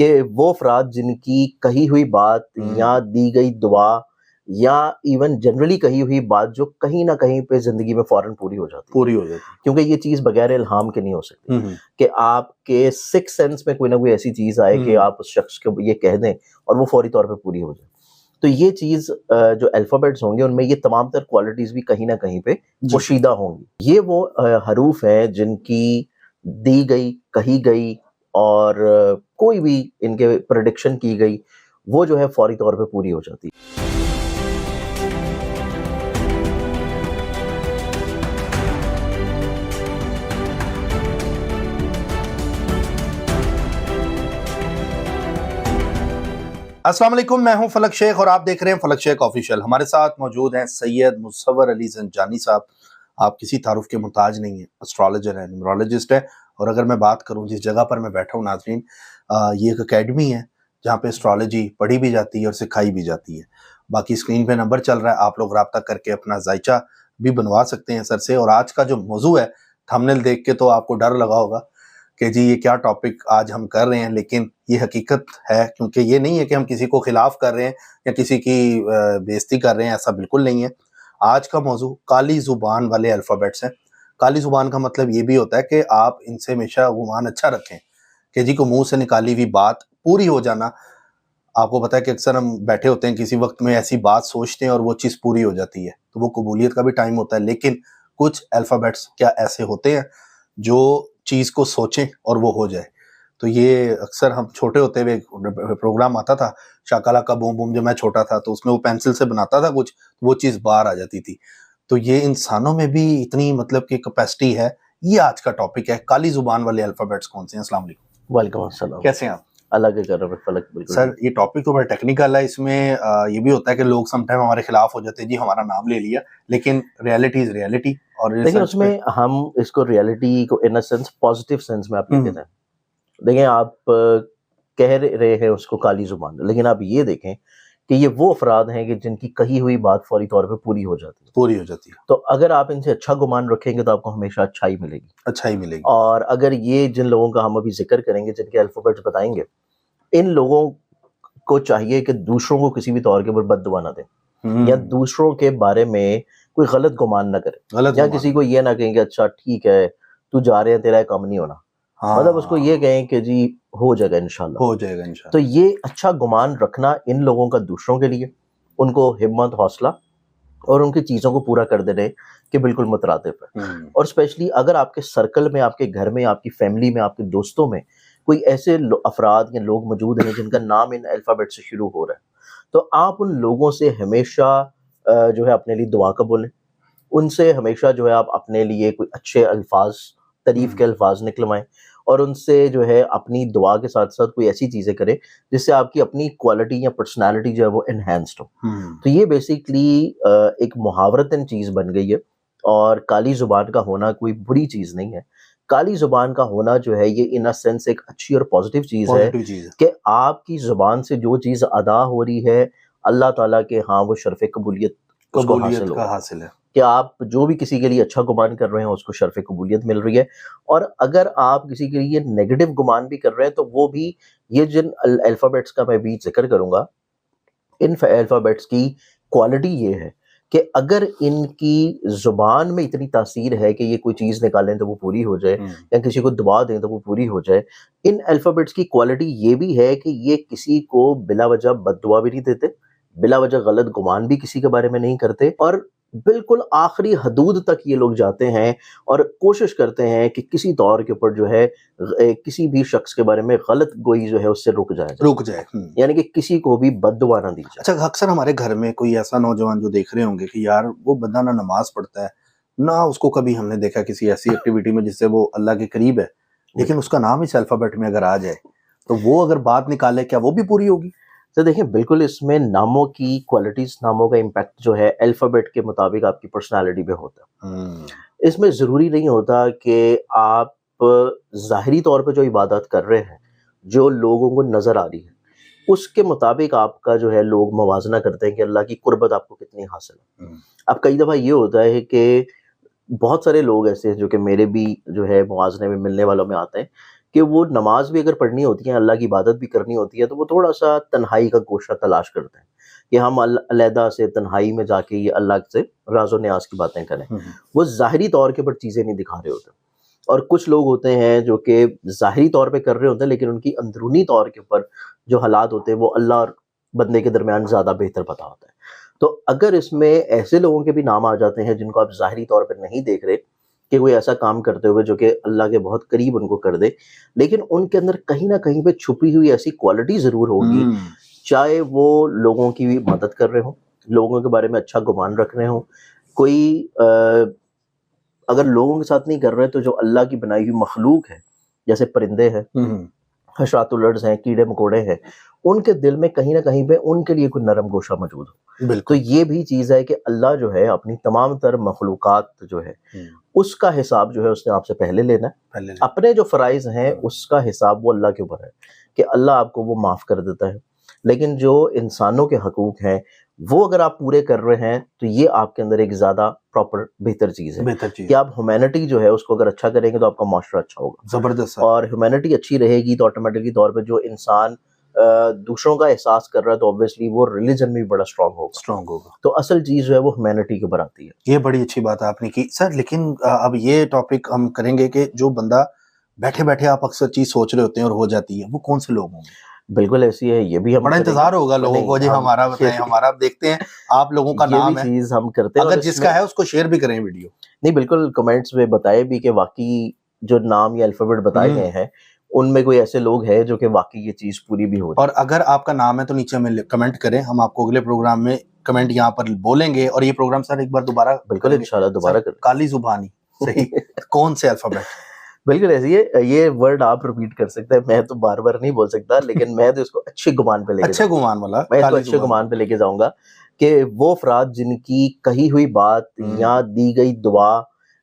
कि वो अफराद जिनकी कही हुई बात या दी गई दुआ या इवन जनरली कही हुई बात जो कहीं ना कहीं पे जिंदगी में फौरन पूरी हो जाती है, क्योंकि ये चीज बगैर इल्हाम के नहीं हो सकती कि आपके सिक्स सेंस में कोई ना कोई ऐसी चीज आए कि आप उस शख्स को ये कह दें और वो फौरी तौर पे पूरी हो जाए। तो ये चीज जो अल्फाबेट्स होंगे उनमें ये तमाम तर क्वालिटीज भी कहीं ना कहीं पे पोशीदा होंगी। ये वो हरूफ हैं जिनकी दी गई, कही गई और कोई भी इनके प्रेडिक्शन की गई वो जो है फौरी तौर पे पूरी हो जाती है। अस्सलाम वालेकुम, मैं हूं फलक शेख और आप देख रहे हैं फलक शेख ऑफिशियल। हमारे साथ मौजूद हैं सैयद मुसव्वर अली ज़ंजानी साहब। आप किसी तारुफ के मुताज नहीं हैं, एस्ट्रोलॉजर हैं, न्यूमरोलॉजिस्ट हैं। और अगर मैं बात करूं जिस जगह पर मैं बैठा हूं नाज़रीन, ये एक अकेडमी है जहां पे एस्ट्रोलॉजी पढ़ी भी जाती है और सिखाई भी जाती है। बाकी स्क्रीन पे नंबर चल रहा है, आप लोग रब्ता करके अपना जायचा भी बनवा सकते हैं सर से। और आज का जो मौजू है, थंबनेल देख के तो आपको डर लगा होगा कि जी ये क्या टॉपिक आज हम कर रहे हैं, लेकिन ये हकीकत है, क्योंकि ये नहीं है कि हम किसी को खिलाफ कर रहे हैं या किसी की बेइज्जती कर रहे हैं, ऐसा बिल्कुल नहीं है। आज का मौजू काली जुबान वाले अल्फ़ाबेट्स हैं। काली जुबान का मतलब ये भी होता है कि आप इनसे हमेशा गुमान अच्छा रखें कि जी को मुंह से निकाली हुई बात पूरी हो जाना। आपको पता है कि अक्सर हम बैठे होते हैं किसी वक्त में ऐसी बात सोचते हैं और वो चीज़ पूरी हो जाती है, तो वो कबूलियत का भी टाइम होता है। लेकिन कुछ अल्फ़ाबेट्स क्या ऐसे होते हैं जो चीज़ को सोचें और वो हो जाए। तो ये अक्सर हम छोटे होते हुए प्रोग्राम आता था शाका लाका बूम बूम, जब मैं छोटा था तो उसमें वो पेंसिल से बनाता था कुछ, वो चीज़ बाहर आ जाती थी। तो ये इंसानों में भी इतनी मतलब कि कैपेसिटी है। ये आज का टॉपिक है, काली जुबान वाले अल्फ़ाबेट्स कौन से हैं। अस्सलाम वालेकुम। वालेकुम अस्सलाम। कैसे हैं आप? अलग है कर फलक बिल्कुल। सर ये टॉपिक तो बड़ा टेक्निकल है, इसमें ये भी होता है कि लोग समटाइम हमारे खिलाफ हो जाते हैं, जी हमारा नाम ले लिया, लेकिन रियलिटी इज रियलिटी। और लेकिन उसमें हम इसको रियलिटी को इन अ सेंस पॉजिटिव सेंस में आप लेते हैं। देखिए आप कह रहे हैं उसको काली जुबान, लेकिन आप ये देखें कि ये वो अफराद हैं कि जिनकी कही हुई बात फौरी तौर पे पूरी हो जाती है। तो अगर आप इनसे अच्छा गुमान रखेंगे तो आपको हमेशा अच्छाई मिलेगी। और अगर ये जिन लोगों का हम अभी जिक्र करेंगे, जिनके अल्फाबेट्स बताएंगे, इन लोगों को चाहिए कि दूसरों को किसी भी तौर के ऊपर बद्दुआ ना दें या दूसरों के बारे में कोई गलत गुमान ना करें, या किसी को ये ना कहें कि अच्छा ठीक है तू जा रहे हैं, तेरा काम नहीं होना। मतलब उसको ये कहें कि जी हो जाएगा इंशाल्लाह। तो ये अच्छा गुमान रखना इन लोगों का दूसरों के लिए, उनको हिम्मत, हौसला और उनकी चीज़ों को पूरा कर देने के बिल्कुल मुतरादिफ है। और स्पेशली अगर आपके सर्कल में, आपके घर में, आपकी फैमिली में, आपके दोस्तों में कोई ऐसे अफराद या लोग मौजूद हैं जिनका नाम इन अल्फ़ाबेट से शुरू हो रहा है, तो आप उन लोगों से हमेशा जो है अपने लिए दुआ का बोलें। उनसे हमेशा जो है आप अपने लिए कोई अच्छे अल्फाज, तारीफ के अल्फाज निकलवाएं और उनसे जो है अपनी दुआ के साथ साथ कोई ऐसी चीज़ें करें जिससे आपकी अपनी क्वालिटी या पर्सनालिटी जो है वो एनहेंस्ड हो। तो ये बेसिकली एक मुहावरतन चीज़ बन गई है। और काली जुबान का होना कोई बुरी चीज़ नहीं है। काली जुबान का होना जो है ये इन अ सेंस एक अच्छी और पॉजिटिव चीज़ है कि आपकी जुबान से जो चीज़ अदा हो रही है अल्लाह ताला के हाँ वो शर्फ़ कबूलियत का हासिल है कि आप जो भी किसी के लिए अच्छा गुमान कर रहे हैं उसको शर्फ़ कबूलियत मिल रही है। और अगर आप किसी के लिए नेगेटिव गुमान भी कर रहे हैं तो वो भी, ये जिन अल्फ़ाबेट्स का मैं भी जिक्र करूंगा, इन अल्फ़ाबेट्स की क्वालिटी ये है कि अगर इनकी जुबान में इतनी तासीर है कि ये कोई चीज़ निकालें तो वो पूरी हो जाए या किसी को दुआ दें तो वो पूरी हो जाए, इन अल्फ़ाबेट्स की क्वालिटी ये भी है कि ये किसी को बिला वजह बद्दुआ भी नहीं देते, बिला वजह गलत गुमान भी किसी के बारे में नहीं करते और बिल्कुल आखिरी हदूद तक ये लोग जाते हैं और कोशिश करते हैं कि किसी तौर के ऊपर जो है किसी भी शख्स के बारे में गलत गोई जो है उससे रुक जाए। यानी कि किसी को भी बद्दुआ ना दी जाए। अच्छा, अक्सर हमारे घर में कोई ऐसा नौजवान जो देख रहे होंगे कि यार वो बंदा ना नमाज पढ़ता है, ना उसको कभी हमने देखा किसी ऐसी एक्टिविटी में जिससे वो अल्लाह के करीब है, लेकिन उसका नाम इस अल्फाबेट में अगर आ जाए तो वो अगर बात निकाले, क्या वो भी पूरी होगी? तो देखिए बिल्कुल इसमें नामों की क्वालिटीज, नामों का इम्पैक्ट जो है अल्फ़ाबेट के मुताबिक आपकी पर्सनालिटी पे होता है। इसमें ज़रूरी नहीं होता कि आप ज़ाहिरी तौर पे जो इबादत कर रहे हैं, जो लोगों को नज़र आ रही है, उसके मुताबिक आपका जो है लोग मवाजना करते हैं कि अल्लाह की कुर्बत आपको कितनी हासिल है। अब कई दफ़ा ये होता है कि बहुत सारे लोग ऐसे हैं जो कि मेरे भी जो है मुवाज़ने में मिलने वालों में आते हैं कि वो नमाज भी अगर पढ़नी होती है, अल्लाह की इबादत भी करनी होती है, तो वो थोड़ा सा तन्हाई का गोशा तलाश करते हैं कि हम अलहदा से तन्हाई में जाके ये अल्लाह से राज़ो न्याज की बातें करें। वो ज़ाहिरी तौर के ऊपर चीज़ें नहीं दिखा रहे होते, और कुछ लोग होते हैं जो कि ज़ाहिरी तौर पे कर रहे होते हैं, लेकिन उनकी अंदरूनी तौर के ऊपर जो हालात होते हैं वो अल्लाह और बंदे के दरमियान ज़्यादा बेहतर पता होता है। तो अगर इसमें ऐसे लोगों के भी नाम आ जाते हैं जिनको आप ज़ाहिरी तौर पर नहीं देख रहे कि कोई ऐसा काम करते हुए जो कि अल्लाह के बहुत करीब उनको कर दे, लेकिन उनके अंदर कहीं ना कहीं पे छुपी हुई ऐसी क्वालिटी ज़रूर होगी, चाहे वो लोगों की भी मदद कर रहे हो, लोगों के बारे में अच्छा गुमान रख रहे हो, कोई अगर लोगों के साथ नहीं कर रहे तो जो अल्लाह की बनाई हुई मखलूक है, जैसे परिंदे हैं, हशरातुल अर्ज़ हैं, कीड़े मकोड़े हैं, उनके दिल में कहीं ना कहीं पे उनके लिए कोई नरम गोशा मौजूद हो। तो ये भी चीज़ है कि अल्लाह जो है अपनी तमाम तर मखलूकात जो है उसका हिसाब जो है उसने आपसे पहले लेना है। अपने जो फ़राइज़ हैं उसका हिसाब वो अल्लाह के ऊपर है कि अल्लाह आपको वो माफ़ कर देता है, लेकिन जो इंसानों के हकूक़ हैं वो अगर आप पूरे कर रहे हैं तो ये आपके अंदर एक ज़्यादा प्रॉपर बेहतर चीज़ है कि आप ह्यूमैनिटी जो है उसको अगर अच्छा करेंगे तो आपका माशरा अच्छा होगा, ज़बरदस्त। और ह्यूमैनिटी अच्छी रहेगी तो ऑटोमेटिकली तौर पे जो इंसान दूसरों का एहसास कर रहा है तो ऑब्वियसली वो रिलीजन में भी बड़ा स्ट्रांग होगा। तो असल चीज़ जो है वो ह्यूमैनिटी के ऊपर आती है। ये बड़ी अच्छी बात आपने की सर, लेकिन अब ये टॉपिक हम करेंगे कि जो बंदा बैठे बैठे आप अक्सर चीज़ सोच रहे होते हैं और हो जाती है, वो कौन से लोग होंगे? बिल्कुल ऐसी है, ये भी हम बड़ा इंतजार होगा लोगों को जी, हमारा बताएं, हमारा देखते हैं आप लोगों का नाम है, चीज हम करते हैं, अगर जिसका है उसको शेयर भी करें वीडियो। नहीं बिल्कुल, कमेंट्स में बताए भी कि वाकई जो नाम या अल्फाबेट बताए गए हैं उनमें कोई ऐसे लोग हैं जो कि वाकई ये चीज पूरी भी हो। और अगर आपका नाम है तो नीचे हमें कमेंट करें, हम आपको अगले प्रोग्राम में कमेंट यहाँ पर बोलेंगे। और ये प्रोग्राम सर एक बार दोबारा बिल्कुल इंशाल्लाह दोबारा करें। काली जुबानी सही कौन से अल्फाबेट? बिल्कुल ऐसी है, ये वर्ड आप रिपीट कर सकते हैं, मैं तो बार बार नहीं बोल सकता, लेकिन मैं तो इसको अच्छे गुमान पे लेके अच्छे गुमान वाला, मैं इसको अच्छे गुमान पे लेके जाऊंगा कि वो अफराद जिनकी कही हुई बात या दी गई दुआ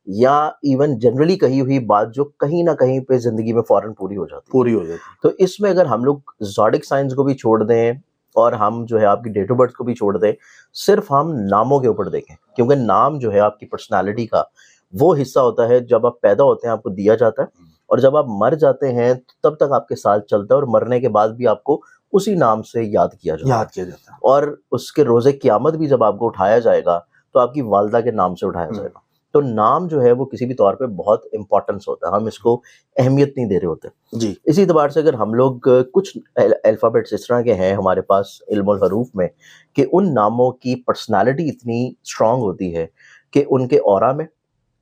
या इवन जनरली कही हुई बात जो कहीं ना कहीं पे जिंदगी में फौरन पूरी हो जाती है। तो इसमें अगर हम लोग ज़ोडिक साइंस को भी छोड़ दें और हम जो है आपकी डेट ऑफ बर्थ को भी छोड़ दें, सिर्फ हम नामों के ऊपर देखें, क्योंकि नाम जो है आपकी पर्सनालिटी का वो हिस्सा होता है। जब आप पैदा होते हैं आपको दिया जाता है, और जब आप मर जाते हैं तब तक आपके साथ चलता है, और मरने के बाद भी आपको उसी नाम से याद किया जाता है। और उसके रोज़े क़यामत भी जब आपको उठाया जाएगा तो आपकी वालदा के नाम से उठाया जाएगा। तो नाम जो है वो किसी भी तौर पे बहुत इंपॉर्टेंस होता है, हम इसको अहमियत नहीं दे रहे होते जी। इसी एतबार से अगर हम लोग कुछ अल्फ़ाबेट्स इस तरह के हैं हमारे पास इल्मुल हरूफ में कि उन नामों की पर्सनालिटी इतनी स्ट्रांग होती है कि उनके ऑरा में,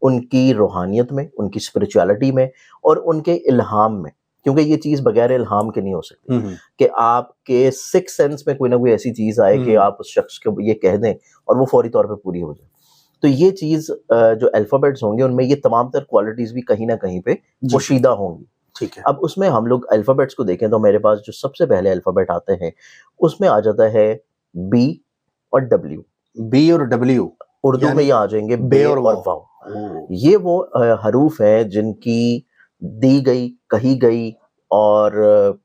उनकी रूहानियत में, उनकी स्पिरिचुअलिटी में और उनके इल्हाम में, क्योंकि ये चीज़ बगैर इल्हाम के नहीं हो सकती कि आपके सिक्स सेंस में कोई ना कोई ऐसी चीज़ आए कि आप उस शख्स को ये कह दें और वो फौरी तौर पे पूरी हो जाए। तो ये चीज़ जो अल्फ़ाबेट्स होंगे उनमें ये तमाम तर क्वालिटीज़ भी कहीं ना कहीं पे पोशीदा होंगी। ठीक है, अब उसमें हम लोग अल्फ़ाबेट्स को देखें तो मेरे पास जो सबसे पहले अल्फ़ाबेट आते हैं उसमें आ जाता है बी और डब्ल्यू। बी और डब्ल्यू उर्दू में ये आ जाएंगे बे और वाव। ये वो हरूफ हैं जिनकी दी गई, कही गई और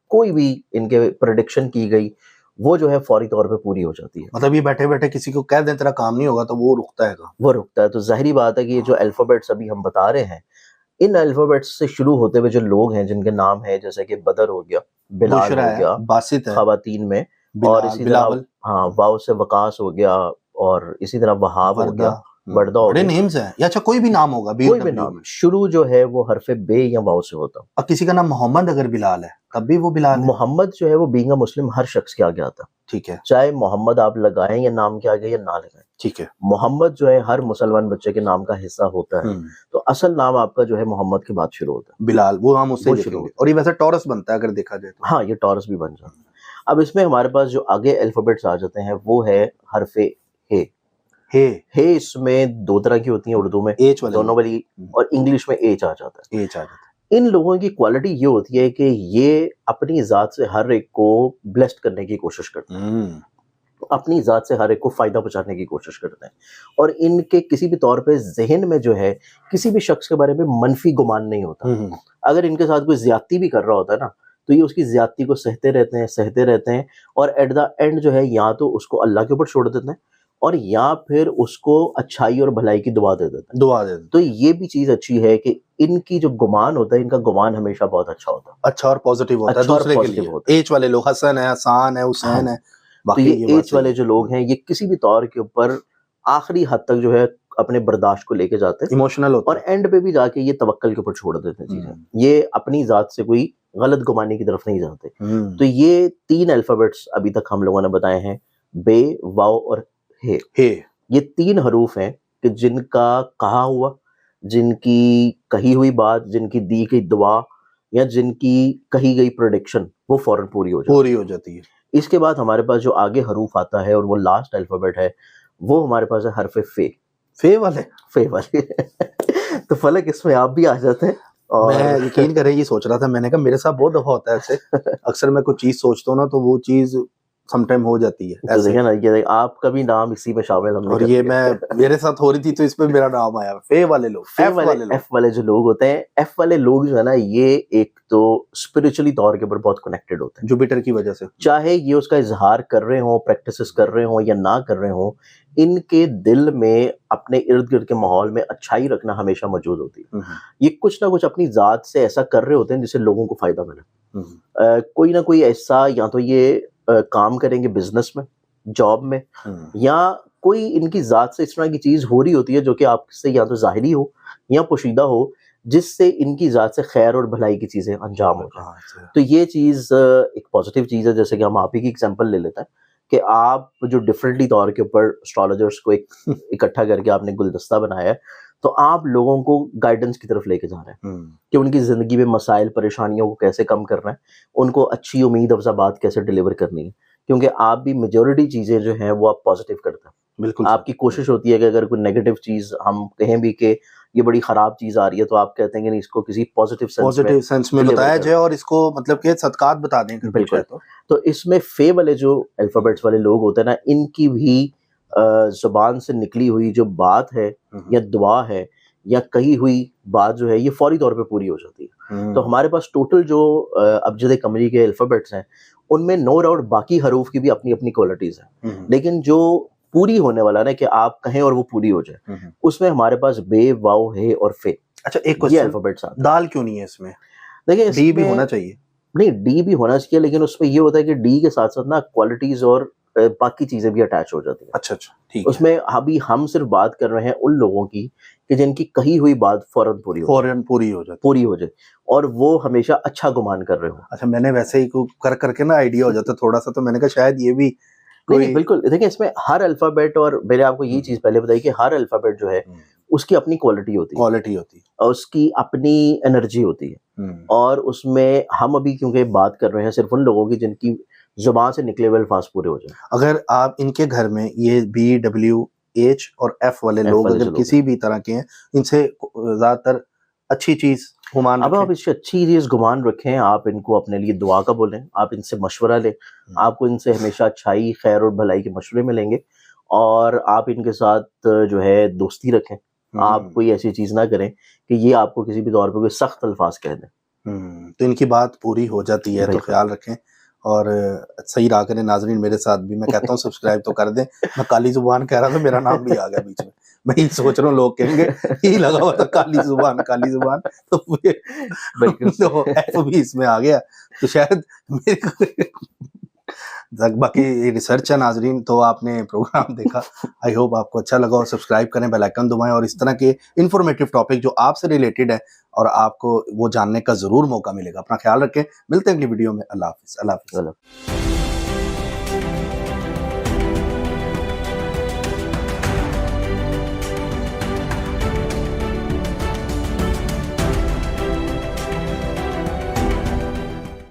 कोई भी इनके प्रेडिक्शन की गई वो जो है फौरी तौर पे पूरी हो जाती है। मतलब ये बैठे बैठे किसी को कह दें तेरा काम नहीं होगा तो वो रुकता है काम, वो रुकता है। तो जाहिर बात है कि ये जो अल्फ़ाबेट्स अभी हम बता रहे हैं, इन अल्फ़ाबेट्स से शुरू होते हुए जो लोग हैं जिनके नाम है जैसे कि बदर हो गया, बिलाल हो गया, बासित है खवातीन में, और इसी तरह हाँ वाव से वकास हो गया, और इसी तरह वहाब हो गया, बर्दा हो गया। नेम्स हैं या अच्छा कोई भी नाम होगा, कोई भी नाम शुरू जो है वो हरफे बे या वाव से होता। अब किसी का नाम मोहम्मद अगर बिलाल है तब भी वो बिलाल है। मोहम्मद जो है वो बीइंग अ मुस्लिम हर शख्स के आगे आता। ठीक है, चाहे मोहम्मद आप लगाएं या नाम के आगे या ना लगाएं। ठीक है, मोहम्मद जो है हर मुसलमान बच्चे के नाम का हिस्सा होता है। तो असल नाम आपका जो है मोहम्मद के बाद शुरू होता है, बिलाल वो हम उससे शुरू। और ये वैसे टॉरस बनता है अगर देखा जाए तो। हाँ, ये टॉरस भी बन जाता है। अब इसमें हमारे पास जो आगे अल्फ़ाबेट्स आ जाते हैं वो है हरफे हे। इसमें दो तरह की होती हैं, उर्दू में एच दोनों वाली, और इंग्लिश में एच आ जाता है। एच आ जाता है। इन लोगों की क्वालिटी ये होती है कि ये अपनी ज़ात से हर एक को ब्लेस्ड करने की कोशिश करते हैं, अपनी ज़ात से हर एक को फ़ायदा पहुंचाने की कोशिश करते हैं, और इनके किसी भी तौर पे जहन में जो है किसी भी शख्स के बारे में मनफी गुमान नहीं होता। अगर इनके साथ कोई ज्यादती भी कर रहा होता है ना तो ये उसकी ज्यादती को सहते रहते हैं, और एट द एंड जो है या तो उसको अल्लाह के ऊपर छोड़ देते हैं और या फिर उसको अच्छाई और भलाई की दुआ दे देते हैं। दुआ दे देते। तो ये भी चीज अच्छी है कि इनकी जो गुमान होता है, इनका गुमान हमेशा बहुत अच्छा होता है, अच्छा और पॉजिटिव होता है अच्छा और दूसरे के positive लिए। होता है। एच वाले लोग, हसन है, हसान है, हुसैन हाँ। है, तो बाकी ये ये बात एज वाले सही जो लोग हैं, ये किसी भी तौर के ऊपर आखिरी हद तक जो है अपने बर्दाश्त को लेके जाते हैं इमोशनल होता और है। एंड पे भी जाके ये तवक्कल के ऊपर छोड़ देते हैं चीजें। हम्म। ये अपनी जात से कोई गलत गुमानी की तरफ नहीं जाते। तो हम्म। ये 3 अल्फाबेट्स अभी तक हम लोगों ने बताए हैं, बे, वाव और हे। हे। ये 3 हरूफ हैं कि जिनका कहा हुआ, जिनकी कही हुई बात, जिनकी दी गई दुआ या जिनकी कही गई प्रेडिक्शन वो फौरन पूरी हो जाती पूरी हो जाती है। है। इसके बाद हमारे पास जो आगे हरूफ आता है और वो लास्ट अल्फाबेट है, वो हमारे पास है हरफ फे। फे वाले। फे वाले तो फलक इसमें आप भी आ जाते हैं। और मैं यकीन करें ये सोच रहा था, मैंने कहा मेरे साथ बहुत दफा होता है ऐसे। अक्सर मैं कोई चीज सोचता हूँ ना तो वो चीज समटाइम हो जाती है तो ऐसे। देखिए ना, ये आपका भी नाम इसी में शामिल हमने और कर ये दिया। मैं मेरे साथ हो रही थी तो इसमें मेरा नाम आया, फे वाले लोग, फे एफ वाले लोग। एफ वाले जो लोग होते हैं, एफ वाले लोग जो है ना, ये एक तो स्पिरिचुअली तौर के ऊपर बहुत कनेक्टेड होते हैं, जुपिटर की वजह से। चाहे ये उसका इजहार कर रहे हो, प्रैक्टिसेस कर रहे हो या ना कर रहे हो, इनके दिल में अपने इर्द गिर्द के माहौल में अच्छाई रखना हमेशा मौजूद होती है। ये कुछ ना कुछ अपनी जात से ऐसा कर रहे होते हैं जिससे लोगों को फायदा मिले। कोई ना कोई ऐसा, या तो ये काम करेंगे बिजनेस में, जॉब में, या कोई इनकी जात से इस तरह की चीज हो रही होती है जो कि आपसे या तो जाहिरी हो या पोशीदा हो, जिससे इनकी जात से खैर और भलाई की चीजें अंजाम हो जाए। तो ये चीज एक पॉजिटिव चीज है। जैसे कि हम आप ही की एग्जांपल ले लेते हैं कि आप जो डिफरेंटली तौर के ऊपर एस्ट्रोलॉजर्स को इकट्ठा करके आपने गुलदस्ता बनाया है, तो आप लोगों को गाइडेंस की तरफ लेके जा रहे हैं कि उनकी जिंदगी में मसाइल परेशानियों को कैसे कम करना है, उनको अच्छी उम्मीद अफजा बात कैसे डिलीवर करनी है, क्योंकि आप भी मेजॉरिटी चीजें जो हैं वो आप पॉजिटिव करते हैं। बिल्कुल आपकी कोशिश होती है कि अगर कोई नेगेटिव चीज हम कहें भी कि ये बड़ी खराब चीज आ रही है, तो आप कहते हैं कि नहीं, इसको किसी पॉजिटिव सेंस में बताया जाए और इसको मतलब कि सदकात बता दें। बिल्कुल। तो इसमें फे वाले जो अल्फाबेट्स वाले लोग होते हैं ना, इनकी भी जुबान से निकली हुई जो बात है या दुआ है या कही हुई बात जो है, ये फौरी तौर पे पूरी हो जाती है। तो हमारे पास टोटल जो अबजद कमरी के अल्फाबेट्स हैं, उनमें नो डाउट बाकी हरूफ की भी अपनी अपनी क्वालिटीज हैं, लेकिन जो पूरी होने वाला ना कि आप कहें और वो पूरी हो जाए, उसमें हमारे पास बे, वाव, हे और फे। अच्छा, एक ये क्वेश्चन, अल्फाबेट्स आते हैं। दाल क्यों नहीं है इसमें? देखिए, डी भी होना चाहिए। नहीं, डी भी होना चाहिए, लेकिन उसमें ये होता है कि डी के साथ साथ ना क्वालिटीज और बाकी चीजें भी अटैच हो जाती हैं। अच्छा, ठीक है। उसमें अभी हम सिर्फ बात कर रहे हैं उन लोगों की कि जिनकी कही हुई बात फौरन पूरी हो जाए और वो हमेशा अच्छा गुमान कर रहे हो। अच्छा, मैंने वैसे ही कर करके ना आइडिया हो जाता थोड़ा सा, तो मैंने कहा शायद ये भी नहीं, बिल्कुल। देखिए, इसमें हर अल्फाबेट, और मैंने आपको ये चीज पहले बताई कि हर अल्फाबेट जो है उसकी अपनी क्वालिटी होती है और उसकी अपनी एनर्जी होती है। और उसमें हम अभी क्योंकि बात कर रहे हैं सिर्फ उन लोगों की जिनकी जुबान से निकले हुए अल्फाज पूरे हो जाए। अगर आप इनके घर में ये बी, डब्ल्यू, एच और एफ वाले लोग अगर किसी भी तरह के हैं, इनसे ज्यादातर अच्छी चीज गुमान अब आप इससे अच्छी चीज गुमान रखें, आप इनको अपने लिए दुआ का बोलें, आप इनसे मशवरा लें, आपको इनसे हमेशा अच्छाई, खैर और भलाई के मशवरे मिलेंगे, और आप इनके साथ जो है दोस्ती रखें। आप कोई ऐसी चीज ना करें कि ये आपको किसी भी तौर पे कोई सख्त अल्फाज कह दें। तो इनकी बात पूरी हो जाती है। तो ख्याल रखें और सही रहा करें। नाजरीन, मेरे साथ भी मैं कहता हूँ सब्सक्राइब तो कर दें। मैं काली जुबान कह रहा था, मेरा नाम भी आ गया बीच में। मैं ही सोच रहा हूँ, लोग कहेंगे ही लगा हुआ था काली जुबान तो एफ भी इसमें आ गया, तो शायद बाकी रिसर्च है। नाजरीन, तो आपने प्रोग्राम देखा, आई होप आपको अच्छा लगा, और सब्सक्राइब करें, बेल आइकन दबाएं, और इस तरह के इन्फॉर्मेटिव टॉपिक जो आपसे रिलेटेड है और आपको वो जानने का जरूर मौका मिलेगा। अपना ख्याल रखें, मिलते हैं अगली वीडियो में। अल्लाह हाफिज।